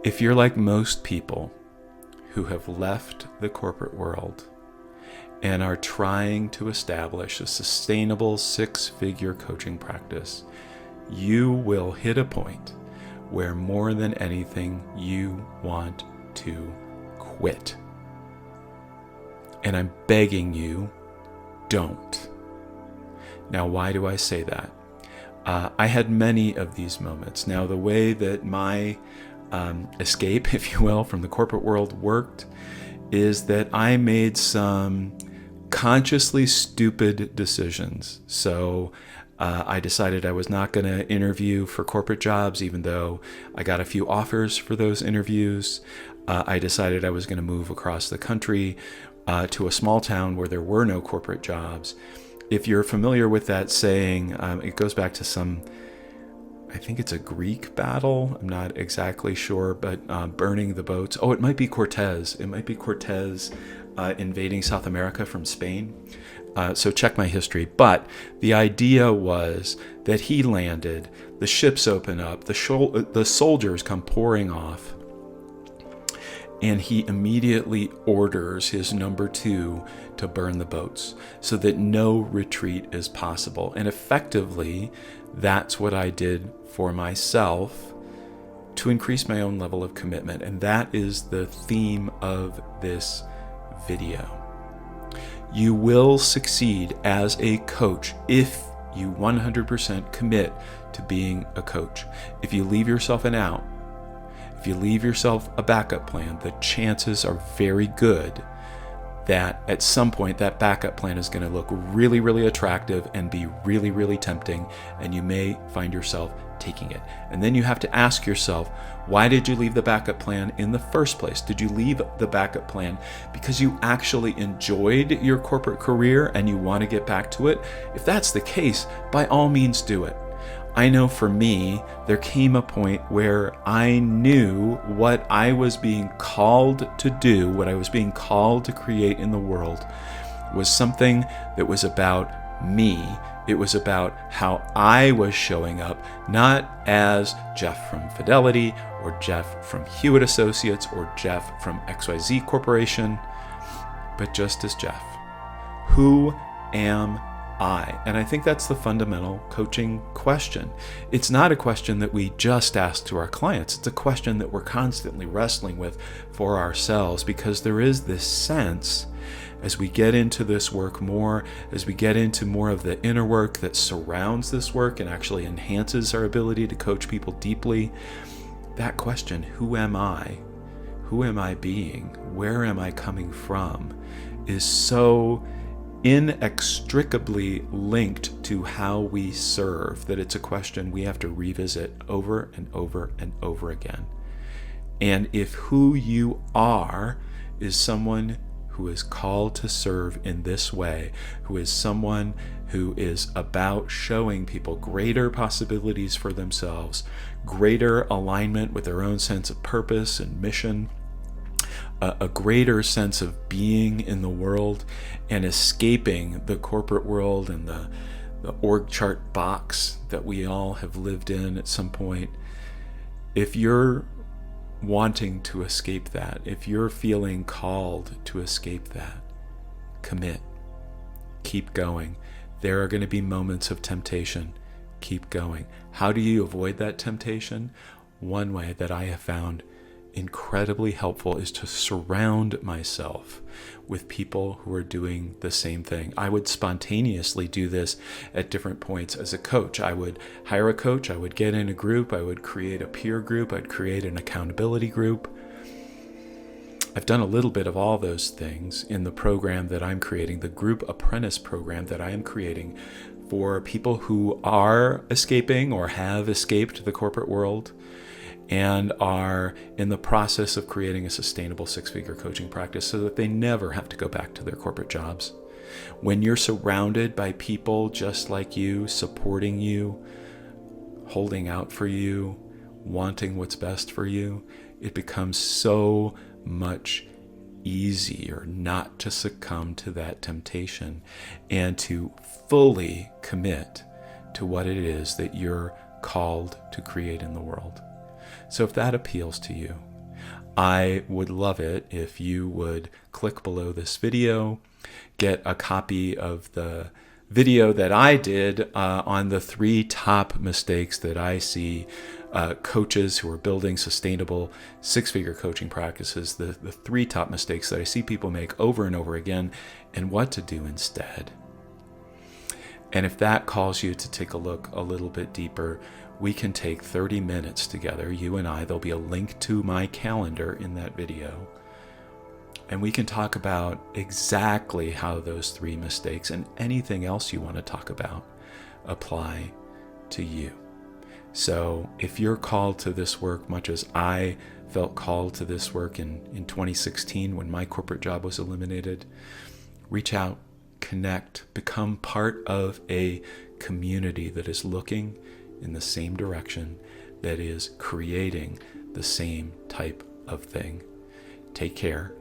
If you're like most people who have left the corporate world and are trying to establish a sustainable six-figure coaching practice, you will hit a point where more than anything you want to quit. And I'm begging you, don't. Now, why do I say that? I had many of these moments. Now, the way that my escape, if you will, from the corporate world worked is that I made some consciously stupid decisions. So I decided I was not going to interview for corporate jobs, even though I got a few offers for those interviews. I decided I was going to move across the country to a small town where there were no corporate jobs. If you're familiar with that saying, it goes back to some, I think it's a Greek battle. I'm not exactly sure, but burning the boats. Oh, it might be Cortez. It might be Cortez invading South America from Spain. So check my history. But the idea was that he landed, the ships open up, the soldiers come pouring off, and he immediately orders his number 2 to burn the boats so that no retreat is possible. And effectively, that's what I did for myself to increase my own level of commitment. And that is the theme of this video. You will succeed as a coach if you 100% commit to being a coach. If you leave yourself an out, if you leave yourself a backup plan, the chances are very good that at some point that backup plan is going to look really, really attractive and be really, really tempting, and you may find yourself taking it. And then you have to ask yourself, why did you leave the backup plan in the first place? Did you leave the backup plan because you actually enjoyed your corporate career and you want to get back to it? If that's the case, by all means do it. I know for me, there came a point where I knew what I was being called to do, what I was being called to create in the world, was something that was about me. It was about how I was showing up, not as Jeff from Fidelity or Jeff from Hewitt Associates or Jeff from XYZ Corporation, but just as Jeff. Who am I? And I think that's the fundamental coaching question. It's not a question that we just ask to our clients. It's a question that we're constantly wrestling with for ourselves, because there is this sense as we get into this work more, as we get into more of the inner work that surrounds this work and actually enhances our ability to coach people deeply, that question, who am I? Who am I being? Where am I coming from? Is so inextricably linked to how we serve that it's a question we have to revisit over and over and over again. And if who you are is someone who is called to serve in this way, who is someone who is about showing people greater possibilities for themselves, greater alignment with their own sense of purpose and mission, a greater sense of being in the world, and escaping the corporate world and the org chart box that we all have lived in at some point. If you're wanting to escape that, if you're feeling called to escape that, commit. Keep going. There are going to be moments of temptation. Keep going. How do you avoid that temptation? One way that I have found incredibly helpful is to surround myself with people who are doing the same thing. I would spontaneously do this at different points as a coach. I would hire a coach, I would get in a group, I would create a peer group, I'd create an accountability group. I've done a little bit of all those things in the program that I'm creating, the Group Apprentice program that I am creating for people who are escaping or have escaped the corporate world and are in the process of creating a sustainable six-figure coaching practice so that they never have to go back to their corporate jobs. When you're surrounded by people just like you, supporting you, holding out for you, wanting what's best for you, it becomes so much easier not to succumb to that temptation and to fully commit to what it is that you're called to create in the world. So if that appeals to you, I would love it if you would click below this video, get a copy of the video that I did on the 3 top mistakes that I see coaches who are building sustainable 6-figure coaching practices, the 3 top mistakes that I see people make over and over again, and what to do instead. And if that calls you to take a look a little bit deeper, we can take 30 minutes together, you and I. There'll be a link to my calendar in that video. And we can talk about exactly how those 3 mistakes and anything else you want to talk about apply to you. So if you're called to this work, much as I felt called to this work in 2016 when my corporate job was eliminated, reach out, connect, become part of a community that is looking in the same direction, that is creating the same type of thing. Take care.